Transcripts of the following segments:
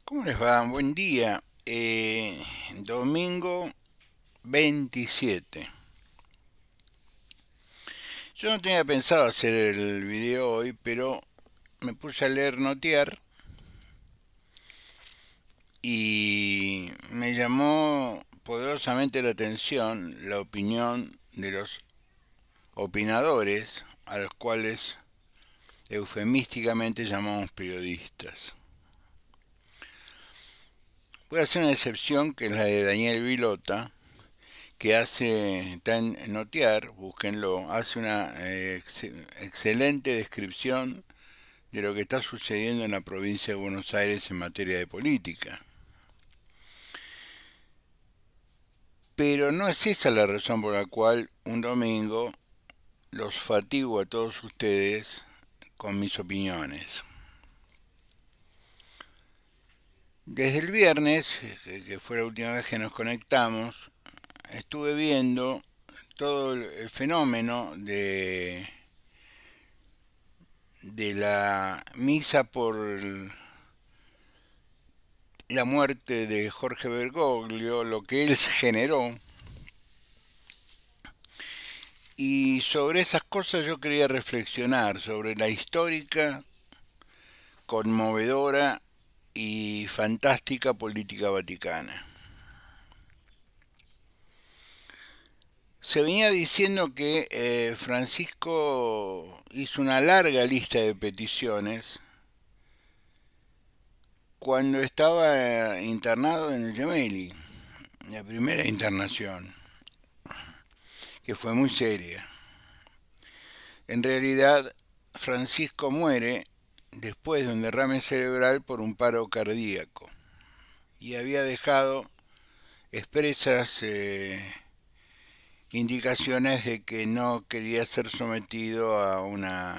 ¿Cómo les va? Buen día. Domingo 27. Yo no tenía pensado hacer el video hoy, pero me puse a leer Notear y me llamó poderosamente la atención la opinión de los opinadores, a los cuales eufemísticamente llamamos periodistas. Voy a hacer una excepción, que es la de Daniel Vilota, que está en Notear, búsquenlo, hace una excelente descripción de lo que está sucediendo en la provincia de Buenos Aires en materia de política. Pero no es esa la razón por la cual un domingo los fatigo a todos ustedes con mis opiniones. Desde el viernes, que fue la última vez que nos conectamos, estuve viendo todo el fenómeno de la misa por la muerte de Jorge Bergoglio, lo que él generó. Y sobre esas cosas yo quería reflexionar, sobre la histórica, conmovedora y fantástica política vaticana. Se venía diciendo que Francisco hizo una larga lista de peticiones cuando estaba internado en el Gemelli, la primera internación, que fue muy seria. En realidad, Francisco muere después de un derrame cerebral por un paro cardíaco y había dejado expresas indicaciones de que no quería ser sometido a una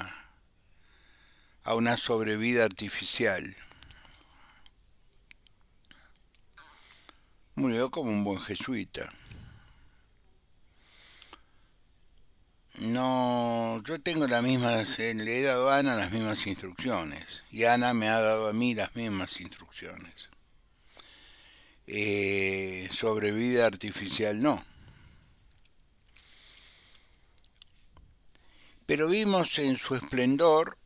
sobrevida artificial. Murió como un buen jesuita. No, yo tengo las mismas, le he dado a Ana las mismas instrucciones y Ana me ha dado a mí las mismas instrucciones. Sobre vida artificial no. Pero vimos en su esplendor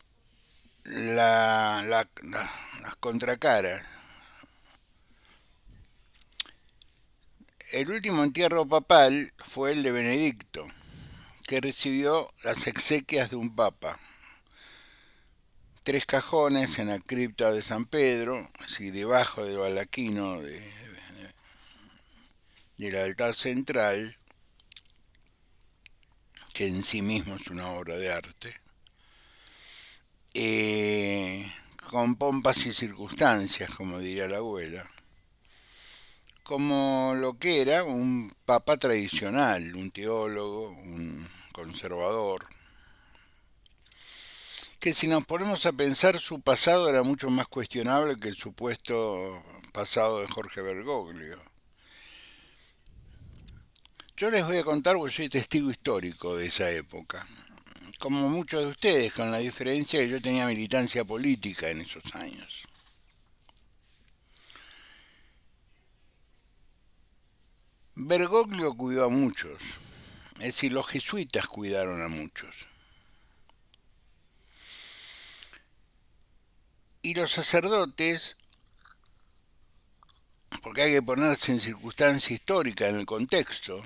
las contracaras. El último entierro papal fue el de Benedicto, que recibió las exequias de un papa. 3 cajones en la cripta de San Pedro, así debajo del balaquino del altar central, que en sí mismo es una obra de arte, con pompas y circunstancias, como diría la abuela, como lo que era un papa tradicional, un teólogo, un conservador, que si nos ponemos a pensar su pasado era mucho más cuestionable que el supuesto pasado de Jorge Bergoglio. Yo les voy a contar porque soy testigo histórico de esa época, como muchos de ustedes, con la diferencia que yo tenía militancia política en esos años. Bergoglio cuidó a muchos, es decir, los jesuitas cuidaron a muchos. Y los sacerdotes, porque hay que ponerse en circunstancia histórica, en el contexto,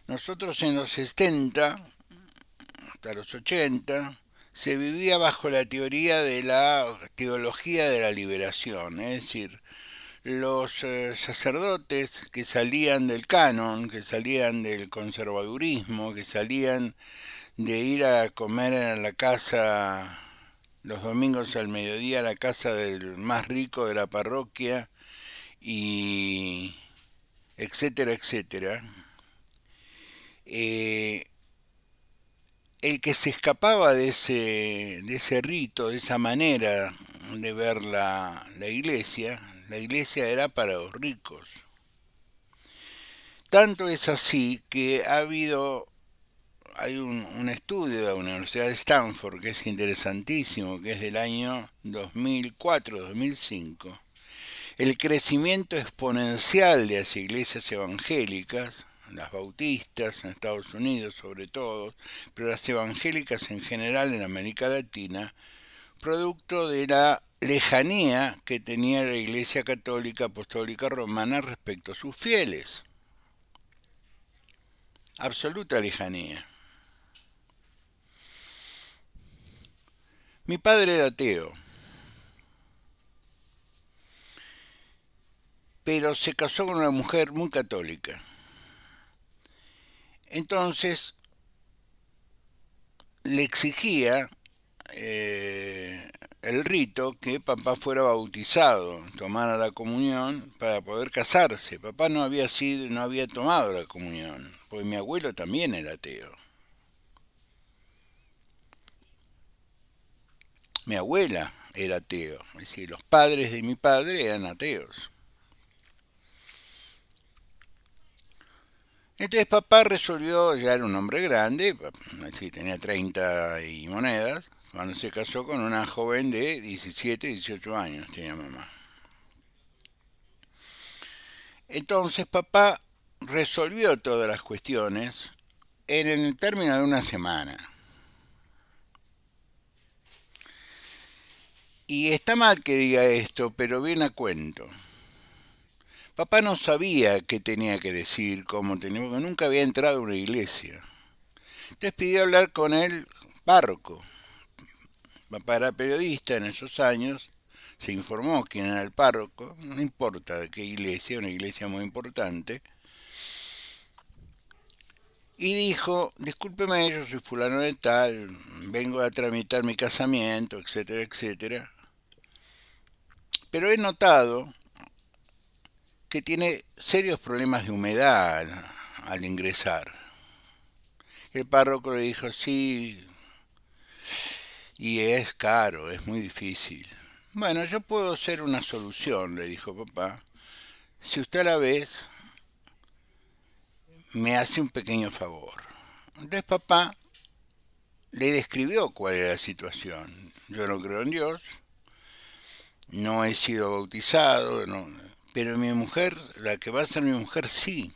nosotros en los 70 hasta los 80 se vivía bajo la teoría de la teología de la liberación, es decir, los sacerdotes que salían del canon, que salían del conservadurismo, que salían de ir a comer a la casa los domingos al mediodía a la casa del más rico de la parroquia y etcétera, etcétera. Eh, el que se escapaba de ese rito, de esa manera de ver la iglesia era para los ricos. Tanto es así que hay un estudio de la Universidad de Stanford que es interesantísimo, que es del año 2004-2005, el crecimiento exponencial de las iglesias evangélicas, las bautistas en Estados Unidos sobre todo, pero las evangélicas en general en América Latina, producto de la lejanía que tenía la Iglesia Católica Apostólica Romana respecto a sus fieles. Absoluta lejanía. Mi padre era ateo, pero se casó con una mujer muy católica. Entonces le exigía el rito que papá fuera bautizado, tomara la comunión para poder casarse. Papá no había tomado la comunión, porque mi abuelo también era ateo. Mi abuela era ateo, es decir, los padres de mi padre eran ateos. Entonces papá resolvió, ya era un hombre grande, así tenía 30 y monedas, cuando se casó con una joven de 17, 18 años, tenía mamá. Entonces papá resolvió todas las cuestiones en el término de una semana. Y está mal que diga esto, pero viene a cuento. Papá no sabía qué tenía que decir, cómo tenía, porque nunca había entrado a una iglesia. Entonces pidió hablar con el párroco. Papá era periodista en esos años, se informó quién era el párroco, no importa de qué iglesia, una iglesia muy importante, y dijo, discúlpeme, yo soy fulano de tal, vengo a tramitar mi casamiento, etcétera, etcétera, pero he notado que tiene serios problemas de humedad al ingresar. El párroco le dijo, sí, y es caro, es muy difícil. Bueno, yo puedo hacer una solución, le dijo papá. Si usted a la vez me hace un pequeño favor. Entonces papá le describió cuál era la situación. Yo no creo en Dios, no he sido bautizado, no, pero mi mujer, la que va a ser mi mujer, sí.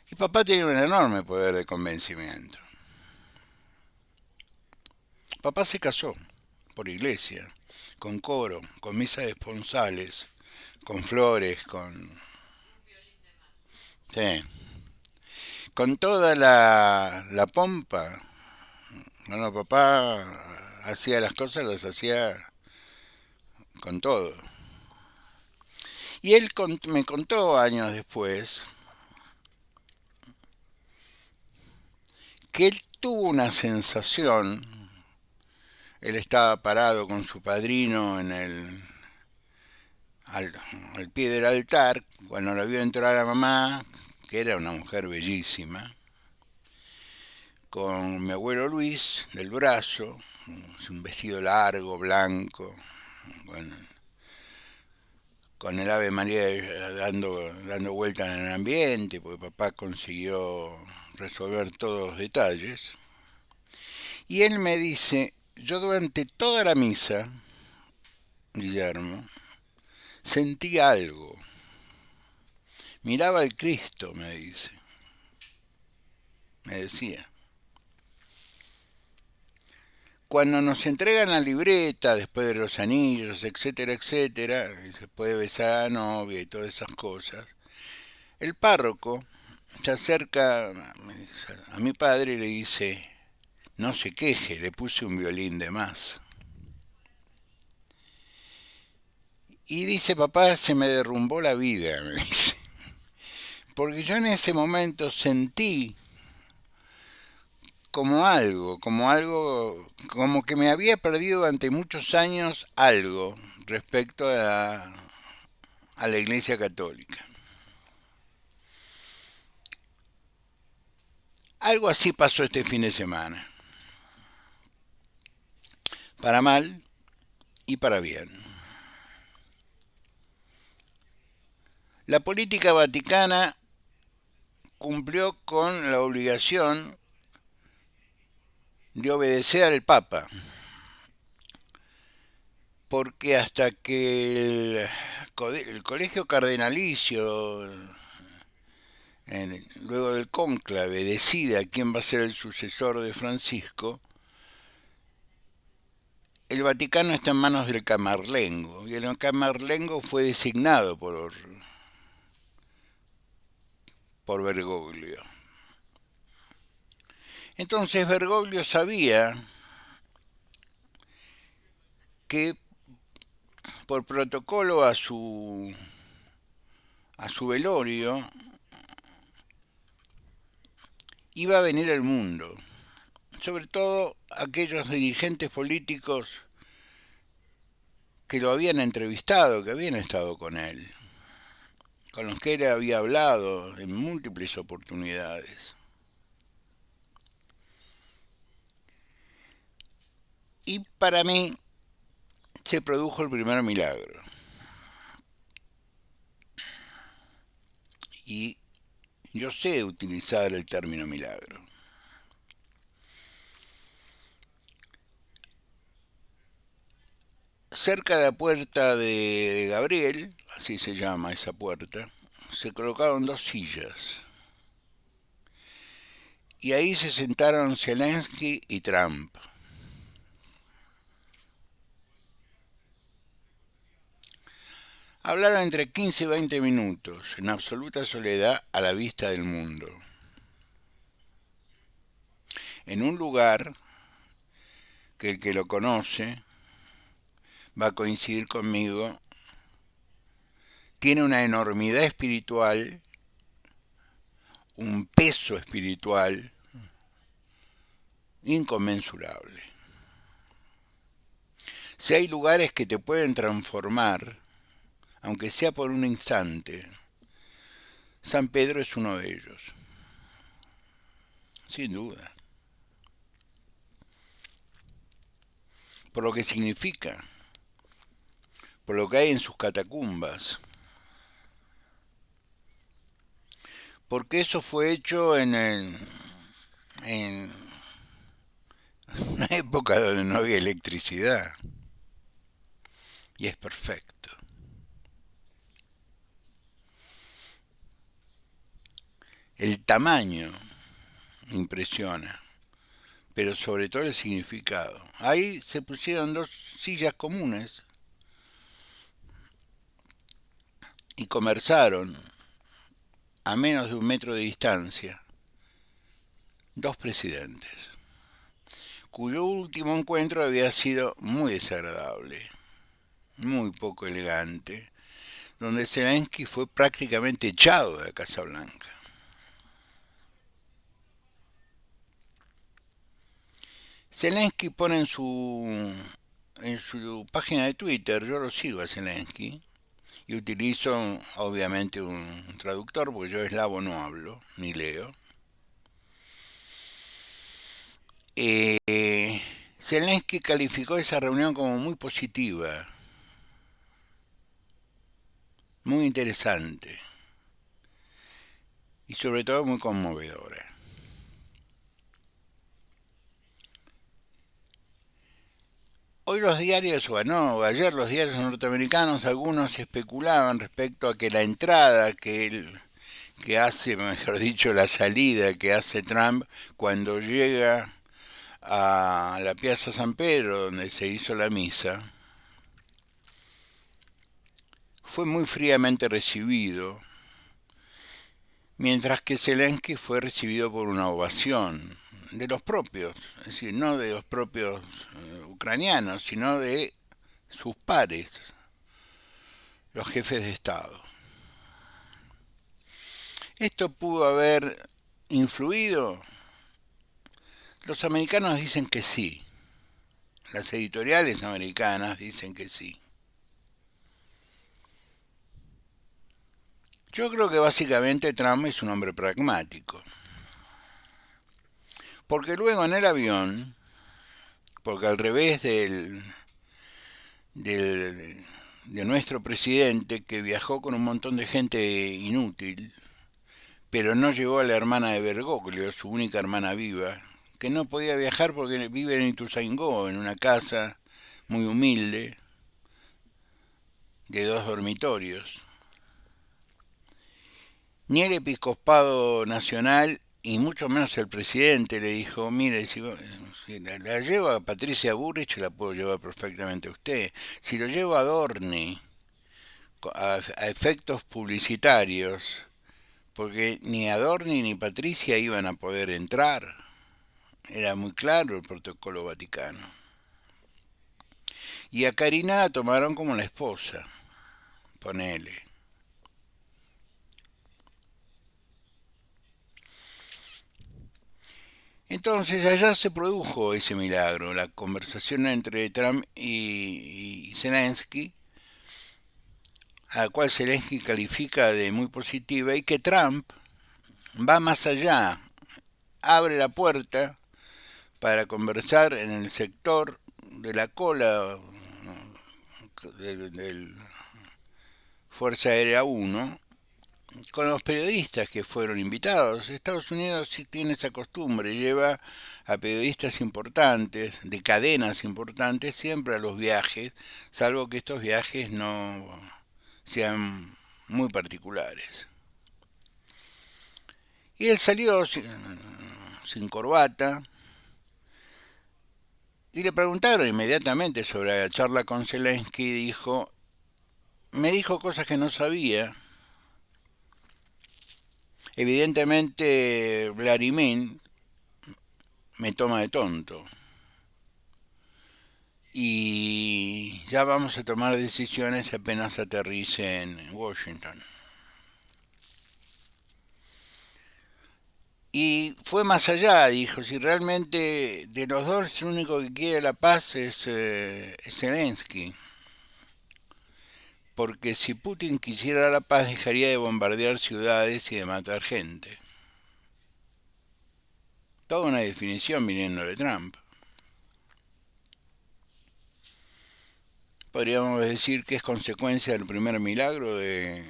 Y papá tiene un enorme poder de convencimiento. Papá se casó por iglesia, con coro, con misa de esponsales, con flores, con... Sí, con toda la pompa. Bueno, papá hacía las cosas, las hacía con todo. Y él me contó años después que él tuvo una sensación, él estaba parado con su padrino al, al pie del altar, cuando lo vio entrar a mamá, que era una mujer bellísima, con mi abuelo Luis del brazo, un vestido largo, blanco, bueno, con el Ave María dando vueltas en el ambiente, porque papá consiguió resolver todos los detalles. Y él me dice, yo durante toda la misa, Guillermo, sentí algo. Miraba al Cristo, me dice. Me decía. Cuando nos entregan la libreta, después de los anillos, etcétera, etcétera, y se puede besar a la novia y todas esas cosas, el párroco se acerca a mi padre y le dice, no se queje, le puse un violín de más. Y dice, papá, se me derrumbó la vida, me dice. Porque yo en ese momento sentí como que me había perdido durante muchos años algo respecto a la Iglesia Católica. Algo así pasó este fin de semana, para mal y para bien. La política vaticana cumplió con la obligación de obedecer al Papa. porque hasta que el colegio cardenalicio, luego del cónclave, decida quién va a ser el sucesor de Francisco, el Vaticano está en manos del Camerlengo, y el Camerlengo fue designado por Bergoglio. Entonces Bergoglio sabía que por protocolo a su velorio iba a venir el mundo, sobre todo aquellos dirigentes políticos que lo habían entrevistado, que habían estado con él, con los que él había hablado en múltiples oportunidades. Y para mí se produjo el primer milagro. Y yo sé utilizar el término milagro. Cerca de la puerta de Gabriel, así se llama esa puerta, se colocaron 2 sillas. Y ahí se sentaron Zelensky y Trump. Hablaron entre 15 y 20 minutos, en absoluta soledad a la vista del mundo. En un lugar que el que lo conoce va a coincidir conmigo, tiene una enormidad espiritual, un peso espiritual inconmensurable. Si hay lugares que te pueden transformar, aunque sea por un instante, San Pedro es uno de ellos, sin duda, por lo que significa, por lo que hay en sus catacumbas, porque eso fue hecho en una época donde no había electricidad, y es perfecto. El tamaño impresiona, pero sobre todo el significado. Ahí se pusieron 2 sillas comunes y conversaron a menos de 1 metro de distancia 2 presidentes, cuyo último encuentro había sido muy desagradable, muy poco elegante, donde Zelensky fue prácticamente echado de la Casa Blanca. Zelensky pone en su página de Twitter, yo lo sigo a Zelensky, y utilizo obviamente un traductor, porque yo eslavo no hablo, ni leo. Zelensky calificó esa reunión como muy positiva, muy interesante y sobre todo muy conmovedora. Hoy los diarios, bueno, ayer los diarios norteamericanos, algunos especulaban respecto a que la entrada que hace, mejor dicho, la salida que hace Trump cuando llega a la Piazza San Pedro, donde se hizo la misa, fue muy fríamente recibido, mientras que Zelensky fue recibido por una ovación de los propios, es decir, no de los propios ucranianos, sino de sus pares, los jefes de Estado. ¿Esto pudo haber influido? Los americanos dicen que sí. Las editoriales americanas dicen que sí. Yo creo que básicamente Trump es un hombre pragmático. Porque luego en el avión, porque al revés de nuestro presidente, que viajó con un montón de gente inútil, pero no llevó a la hermana de Bergoglio, su única hermana viva, que no podía viajar porque vive en Ituzaingó, en una casa muy humilde, de 2 dormitorios. Ni el episcopado nacional y mucho menos el presidente le dijo, mire, si la llevo a Patricia Burrich, la puedo llevar perfectamente a usted. Si lo llevo a Dorni, a efectos publicitarios, porque ni Adorni ni Patricia iban a poder entrar. Era muy claro el protocolo vaticano. Y a Karina la tomaron como la esposa, ponele. Entonces allá se produjo ese milagro, la conversación entre Trump y Zelensky, a la cual Zelensky califica de muy positiva y que Trump va más allá, abre la puerta para conversar en el sector de la cola del Fuerza Aérea 1 con los periodistas que fueron invitados. Estados Unidos sí tiene esa costumbre, lleva a periodistas importantes, de cadenas importantes, siempre a los viajes, salvo que estos viajes no sean muy particulares. Y él salió sin corbata y le preguntaron inmediatamente sobre la charla con Zelensky y dijo, me dijo cosas que no sabía. Evidentemente Vladimir me toma de tonto y ya vamos a tomar decisiones apenas aterrice en Washington. Y fue más allá, dijo, si realmente de los dos el único que quiere la paz es Zelensky, porque si Putin quisiera la paz dejaría de bombardear ciudades y de matar gente. Toda una definición viniendo de Trump. Podríamos decir que es consecuencia del primer milagro de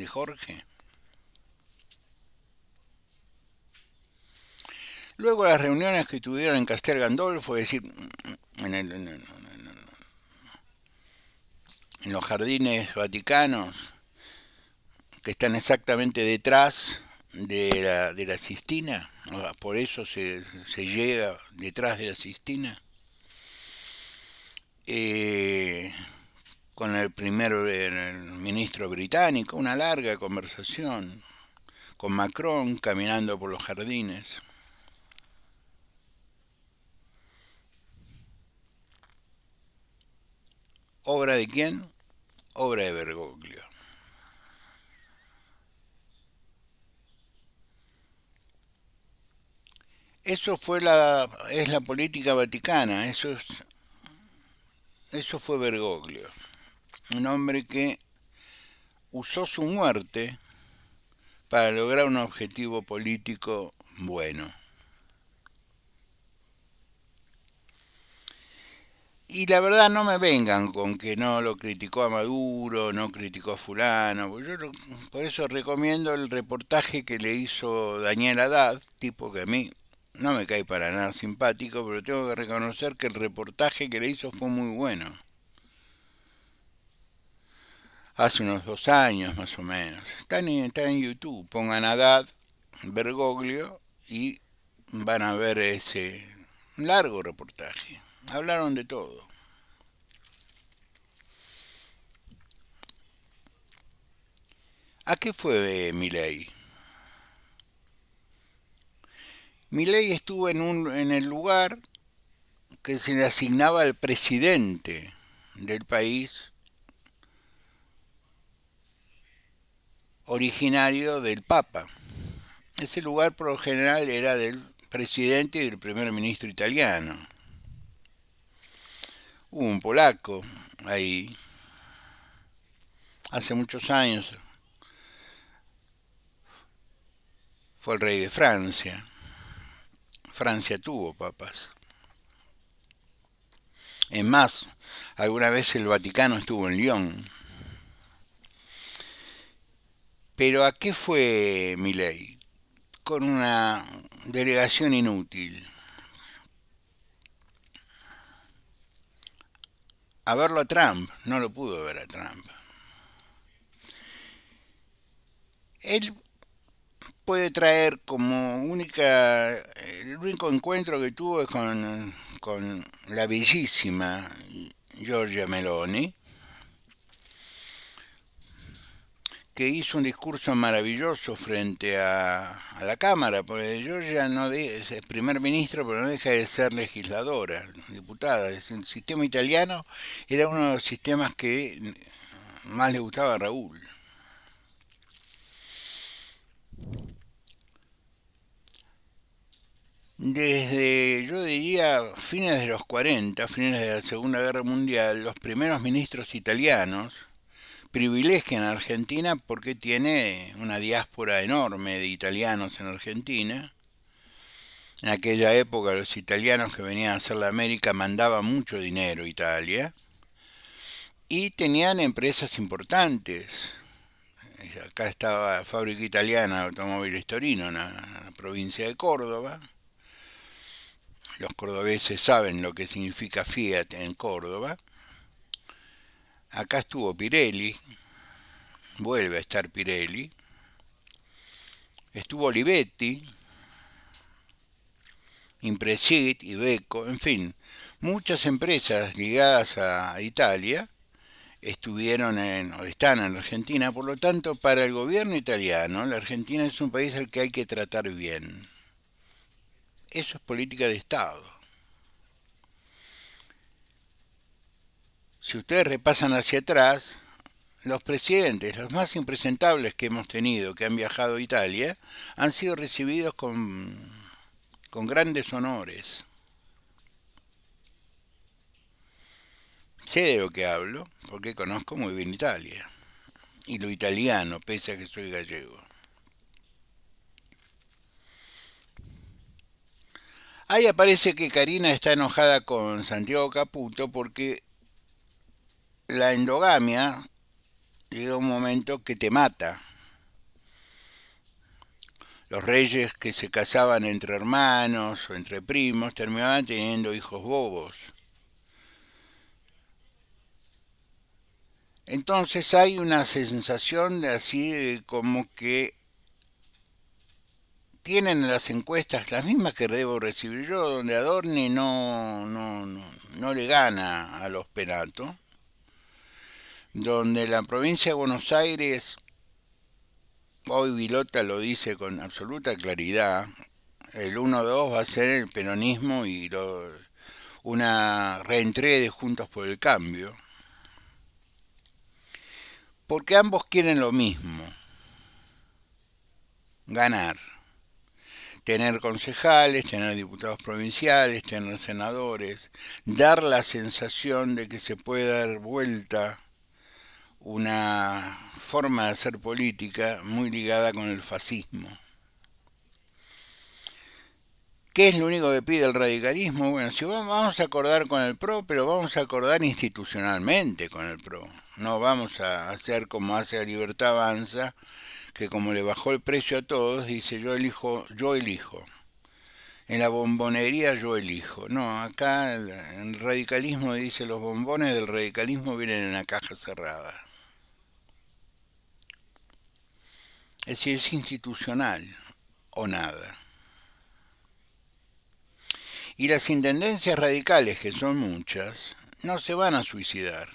Jorge. Luego las reuniones que tuvieron en Castel Gandolfo, es decir, en los jardines vaticanos, que están exactamente detrás de la Sistina, por eso se llega detrás de la Sistina, con el ministro británico, una larga conversación, con Macron caminando por los jardines. ¿Obra de quién? Obra de Bergoglio. Eso es la política vaticana, eso fue Bergoglio, un hombre que usó su muerte para lograr un objetivo político bueno. Y la verdad no me vengan con que no lo criticó a Maduro, no criticó a fulano. Por eso recomiendo el reportaje que le hizo Daniel Haddad, tipo que a mí no me cae para nada simpático, pero tengo que reconocer que el reportaje que le hizo fue muy bueno. Hace unos 2 años más o menos. Está en YouTube. Pongan Haddad, Bergoglio y van a ver ese largo reportaje. Hablaron de todo. ¿A qué fue Milei? Milei estuvo en el lugar que se le asignaba al presidente del país, originario del Papa. Ese lugar por lo general era del presidente y del primer ministro italiano. Hubo un polaco ahí, hace muchos años, fue el rey de Francia. Francia tuvo papas. Es más, alguna vez el Vaticano estuvo en Lyon. Pero ¿a qué fue Milei? Con una delegación inútil. a verlo a Trump, no lo pudo ver a Trump. Él puede traer como el único encuentro que tuvo es con la bellísima Giorgia Meloni, que hizo un discurso maravilloso frente a la Cámara, porque Giorgia es primer ministro, pero no deja de ser legisladora, diputada. El sistema italiano era uno de los sistemas que más le gustaba a Raúl. Desde, yo diría, fines de los 40, fines de la Segunda Guerra Mundial, los primeros ministros italianos privilegian a Argentina porque tiene una diáspora enorme de italianos en Argentina. En aquella época los italianos que venían a hacer la América mandaban mucho dinero a Italia y tenían empresas importantes. Acá estaba la Fábrica Italiana de Automóviles Torino, en la provincia de Córdoba. Los cordobeses saben lo que significa Fiat en Córdoba. Acá estuvo Pirelli, vuelve a estar Pirelli. Estuvo Olivetti, Impresit, Iveco, en fin, muchas empresas ligadas a Italia estuvieron o están en Argentina. Por lo tanto, para el gobierno italiano, la Argentina es un país al que hay que tratar bien. Eso es política de Estado. Si ustedes repasan hacia atrás, los presidentes, los más impresentables que hemos tenido, que han viajado a Italia, han sido recibidos con grandes honores. Sé de lo que hablo, porque conozco muy bien Italia. Y lo italiano, pese a que soy gallego. Ahí aparece que Karina está enojada con Santiago Caputo porque la endogamia llega un momento que te mata. Los reyes que se casaban entre hermanos o entre primos terminaban teniendo hijos bobos. Entonces hay una sensación de así de como que tienen las encuestas las mismas que debo recibir yo, donde Adorni no le gana a los Penato, donde la provincia de Buenos Aires, hoy Vilota lo dice con absoluta claridad, el 1-2 va a ser el peronismo y una reentrée de Juntos por el Cambio, porque ambos quieren lo mismo, ganar. Tener concejales, tener diputados provinciales, tener senadores, dar la sensación de que se puede dar vuelta una forma de hacer política muy ligada con el fascismo. ¿Qué es lo único que pide el radicalismo? Bueno, si vamos a acordar con el PRO, pero vamos a acordar institucionalmente con el PRO. No vamos a hacer como hace la Libertad Avanza, que como le bajó el precio a todos, dice yo elijo, yo elijo. En la bombonería yo elijo. No, acá el radicalismo dice los bombones del radicalismo vienen en una caja cerrada. Es decir, es institucional o nada. Y las intendencias radicales, que son muchas, no se van a suicidar.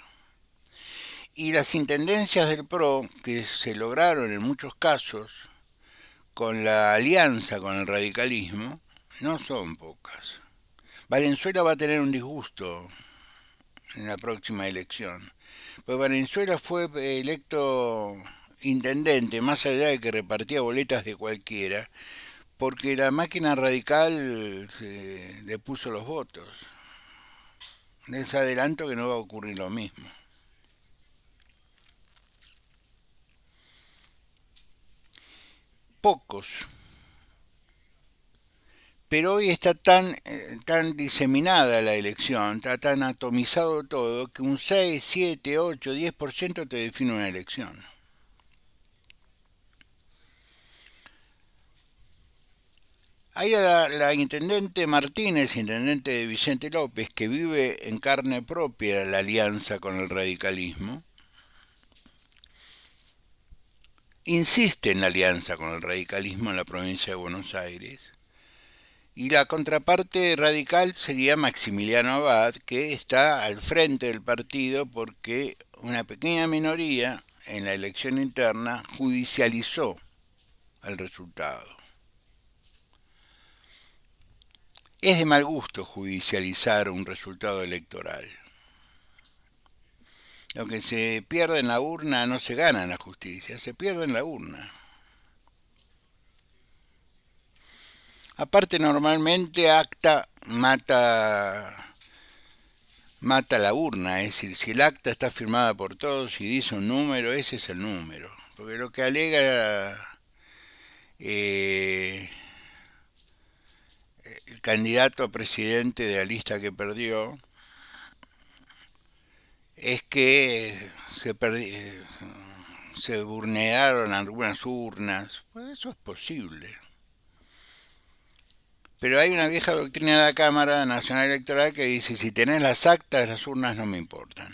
Y las intendencias del PRO, que se lograron en muchos casos con la alianza con el radicalismo, no son pocas. Valenzuela va a tener un disgusto en la próxima elección. Pues Valenzuela fue electo intendente, más allá de que repartía boletas de cualquiera, porque la máquina radical le puso los votos. Les adelanto que no va a ocurrir lo mismo. Pocos. Pero hoy está tan diseminada la elección, está tan atomizado todo, que un 6, 7, 8, 10% te define una elección. Hay la intendente Martínez, intendente de Vicente López, que vive en carne propia la alianza con el radicalismo, insiste en la alianza con el radicalismo en la provincia de Buenos Aires. Y la contraparte radical sería Maximiliano Abad, que está al frente del partido porque una pequeña minoría en la elección interna judicializó el resultado. Es de mal gusto judicializar un resultado electoral. Lo que se pierde en la urna no se gana en la justicia, se pierde en la urna. Aparte, normalmente acta mata la urna, es decir, si el acta está firmada por todos y dice un número, ese es el número. Porque lo que alega eh, el candidato a presidente de la lista que perdió es que se burnearon algunas urnas. Pues eso es posible. Pero hay una vieja doctrina de la Cámara Nacional Electoral que dice, si tenés las actas, las urnas no me importan.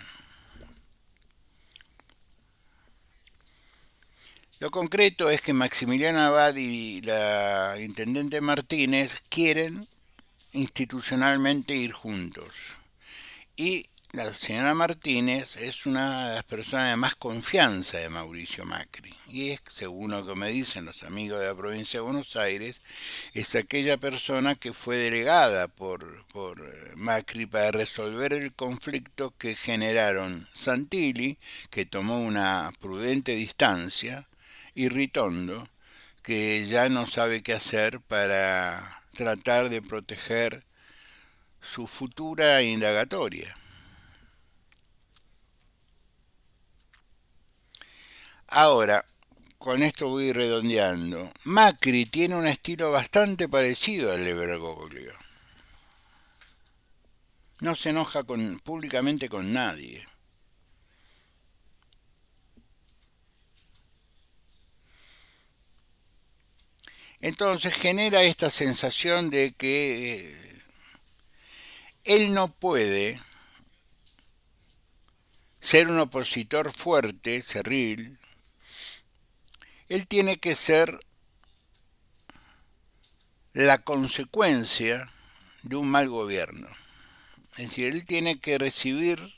Lo concreto es que Maximiliano Abad y la intendente Martínez quieren institucionalmente ir juntos. Y la señora Martínez es una de las personas de más confianza de Mauricio Macri. Y es, según lo que me dicen los amigos de la provincia de Buenos Aires, es aquella persona que fue delegada por Macri para resolver el conflicto que generaron Santilli, que tomó una prudente distancia, y Ritondo, que ya no sabe qué hacer para tratar de proteger su futura indagatoria. Ahora, con esto voy redondeando. Macri tiene un estilo bastante parecido al de Bergoglio. No se enoja públicamente con nadie. Entonces genera esta sensación de que él no puede ser un opositor fuerte, cerril. Él tiene que ser la consecuencia de un mal gobierno. Es decir, él tiene que recibir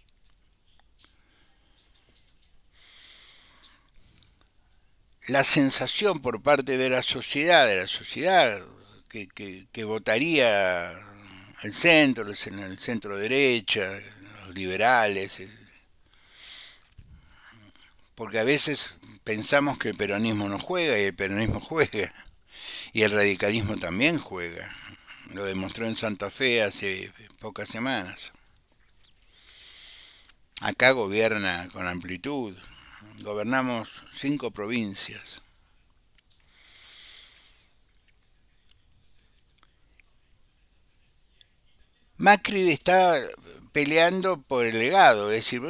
la sensación por parte de la sociedad que votaría al centro, en el centro derecha, los liberales, porque a veces pensamos que el peronismo no juega y el peronismo juega, y el radicalismo también juega. Lo demostró en Santa Fe hace pocas semanas. Acá gobierna con amplitud. Gobernamos 5 provincias. Macri está peleando por el legado, es decir,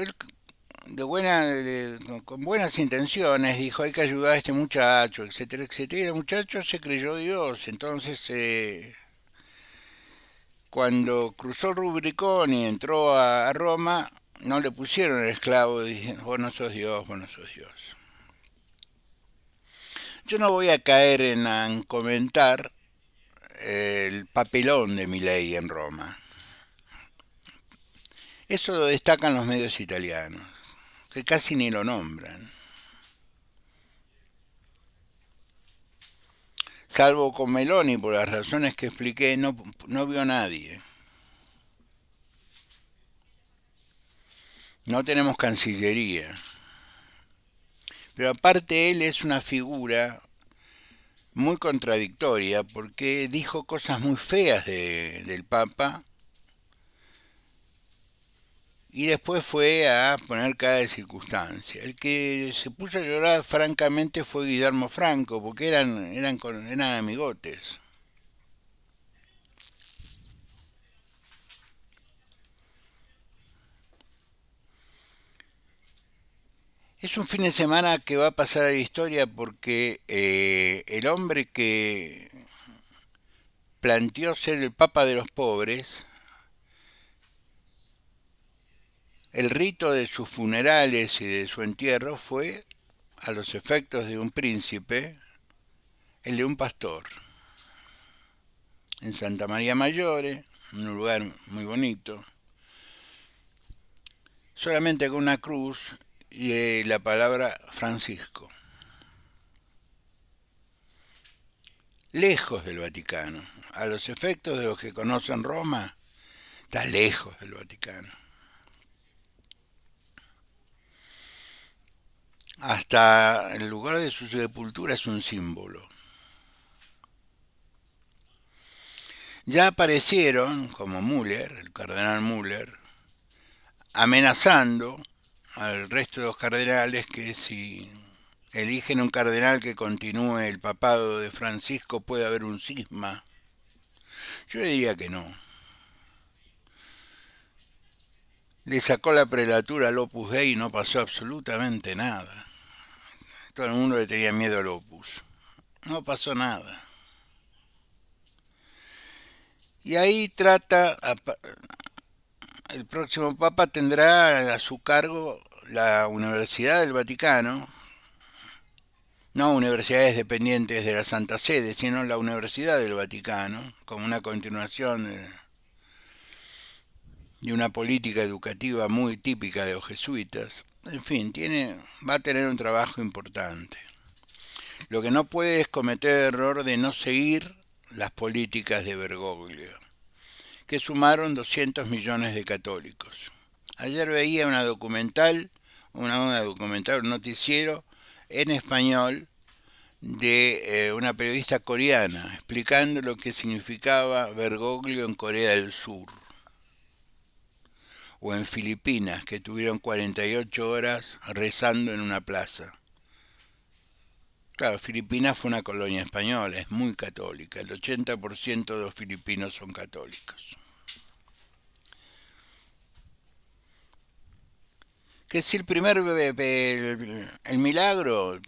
con buenas intenciones dijo hay que ayudar a este muchacho, etcétera, etcétera. Y el muchacho se creyó Dios, entonces cuando cruzó el Rubicón y entró a Roma, no le pusieron el esclavo y dijeron, vos no sos Dios, vos no sos Dios. Yo no voy a caer en comentar el papelón de Milei en Roma. Eso lo destacan los medios italianos, que casi ni lo nombran. Salvo con Meloni, por las razones que expliqué, no vio a nadie. No tenemos cancillería. Pero aparte él es una figura muy contradictoria porque dijo cosas muy feas del Papa y después fue a poner cara de circunstancia. El que se puso a llorar francamente fue Guillermo Franco porque eran amigotes. Es un fin de semana que va a pasar a la historia porque el hombre que planteó ser el Papa de los pobres, el rito de sus funerales y de su entierro fue, a los efectos de un príncipe, el de un pastor. En Santa María Maggiore, un lugar muy bonito, solamente con una cruz y la palabra Francisco. Lejos del Vaticano. A los efectos de los que conocen Roma, está lejos del Vaticano. Hasta el lugar de su sepultura es un símbolo. Ya aparecieron, como Müller, el cardenal Müller, amenazando al resto de los cardenales que si eligen un cardenal que continúe el papado de Francisco puede haber un cisma. Yo le diría que no. Le sacó la prelatura al Opus Dei y no pasó absolutamente nada. Todo el mundo le tenía miedo al Opus. No pasó nada. Y ahí el próximo Papa tendrá a su cargo la Universidad del Vaticano, no universidades dependientes de la Santa Sede, sino la Universidad del Vaticano, como una continuación de una política educativa muy típica de los jesuitas. En fin, va a tener un trabajo importante. Lo que no puede es cometer el error de no seguir las políticas de Bergoglio, que sumaron 200 millones de católicos. Ayer veía un noticiero en español de una periodista coreana explicando lo que significaba Bergoglio en Corea del Sur o en Filipinas, que tuvieron 48 horas rezando en una plaza. Claro, Filipinas fue una colonia española, es muy católica, el 80% de los filipinos son católicos. Que si el primer milagro,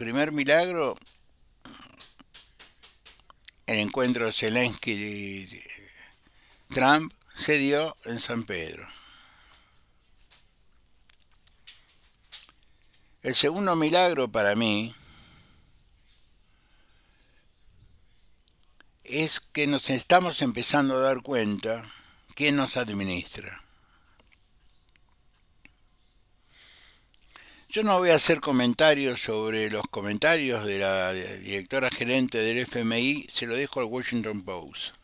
el encuentro Zelensky-Trump se dio en San Pedro. El segundo milagro para mí es que nos estamos empezando a dar cuenta quién nos administra. Yo no voy a hacer comentarios sobre los comentarios de la directora gerente del FMI, se lo dejo al Washington Post,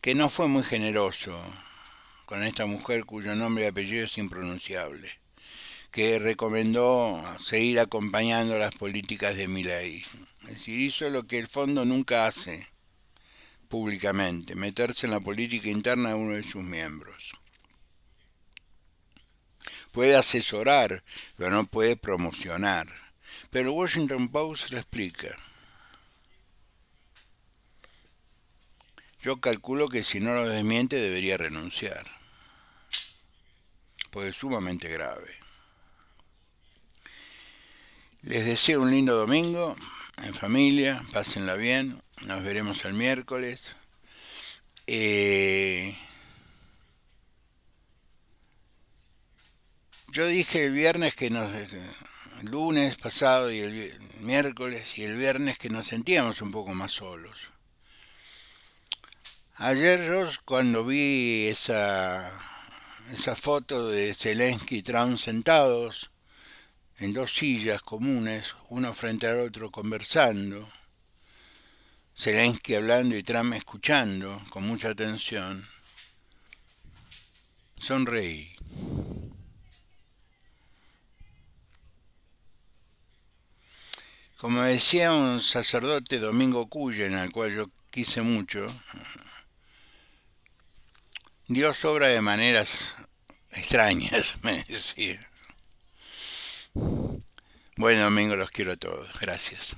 que no fue muy generoso con esta mujer cuyo nombre y apellido es impronunciable, que recomendó seguir acompañando las políticas de Milei. Es decir, hizo lo que el fondo nunca hace públicamente, meterse en la política interna de uno de sus miembros. Puede asesorar, pero no puede promocionar. Pero el Washington Post lo explica. Yo calculo que si no lo desmiente debería renunciar, porque es sumamente grave. Les deseo un lindo domingo, en familia, pásenla bien, nos veremos el miércoles. Yo dije el lunes pasado y el miércoles y el viernes que nos sentíamos un poco más solos. Ayer yo cuando vi esa foto de Zelensky y Trump sentados en dos sillas comunes, uno frente al otro conversando, Zelensky hablando y Trump escuchando con mucha atención, sonreí. Como decía un sacerdote, Domingo Cullen, al cual yo quise mucho, Dios obra de maneras extrañas, me decía. Buen domingo, los quiero a todos. Gracias.